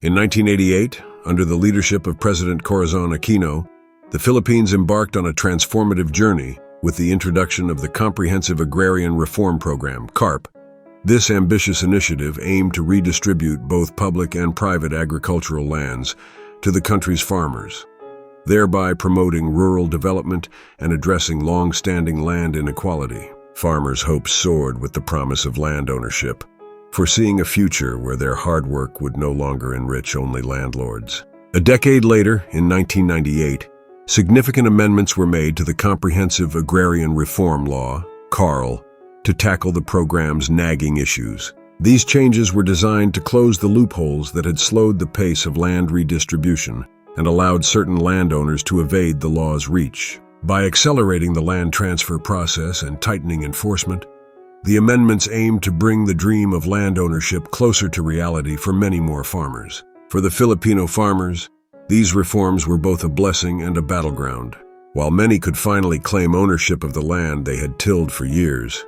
In 1988, under the leadership of President Corazon Aquino, the Philippines embarked on a transformative journey with the introduction of the Comprehensive Agrarian Reform Program, CARP. This ambitious initiative aimed to redistribute both public and private agricultural lands to the country's farmers, thereby promoting rural development and addressing long-standing land inequality. Farmers' hopes soared with the promise of land ownership, foreseeing a future where their hard work would no longer enrich only landlords. A decade later, in 1998, significant amendments were made to the Comprehensive Agrarian Reform Law, CARL, to tackle the program's nagging issues. These changes were designed to close the loopholes that had slowed the pace of land redistribution and allowed certain landowners to evade the law's reach. By accelerating the land transfer process and tightening enforcement, the amendments aimed to bring the dream of land ownership closer to reality for many more farmers. For the Filipino farmers, these reforms were both a blessing and a battleground. While many could finally claim ownership of the land they had tilled for years,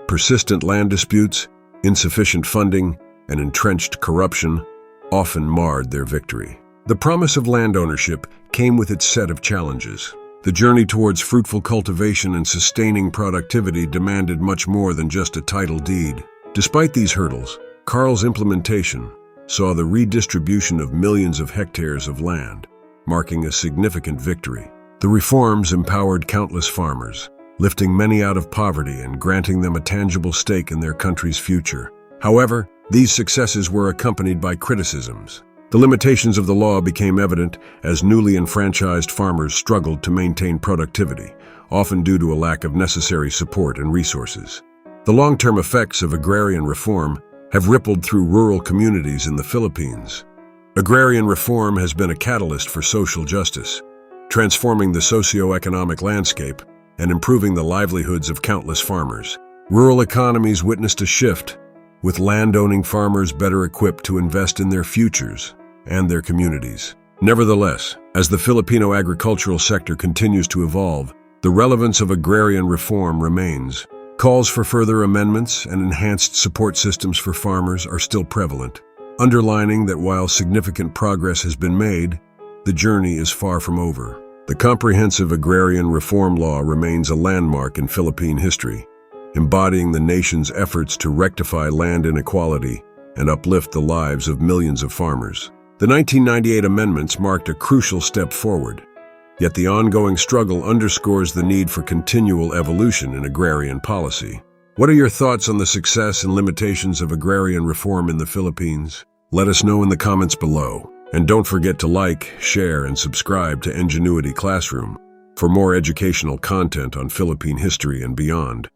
persistent land disputes, insufficient funding, and entrenched corruption often marred their victory. The promise of land ownership came with its set of challenges. The journey towards fruitful cultivation and sustaining productivity demanded much more than just a title deed. Despite these hurdles, CARL's implementation saw the redistribution of millions of hectares of land, marking a significant victory. The reforms empowered countless farmers, lifting many out of poverty and granting them a tangible stake in their country's future. However, these successes were accompanied by criticisms. The limitations of the law became evident as newly enfranchised farmers struggled to maintain productivity, often due to a lack of necessary support and resources. The long-term effects of agrarian reform have rippled through rural communities in the Philippines. Agrarian reform has been a catalyst for social justice, transforming the socio-economic landscape and improving the livelihoods of countless farmers. Rural economies witnessed a shift, with land-owning farmers better equipped to invest in their futures and their communities. Nevertheless, as the Filipino agricultural sector continues to evolve, the relevance of agrarian reform remains. Calls for further amendments and enhanced support systems for farmers are still prevalent, underlining that while significant progress has been made, the journey is far from over. The Comprehensive Agrarian Reform Law remains a landmark in Philippine history, embodying the nation's efforts to rectify land inequality and uplift the lives of millions of farmers. The 1998 amendments marked a crucial step forward, yet the ongoing struggle underscores the need for continual evolution in agrarian policy. What are your thoughts on the success and limitations of agrarian reform in the Philippines? Let us know in the comments below. And don't forget to like, share, and subscribe to Enginuity Classroom for more educational content on Philippine history and beyond.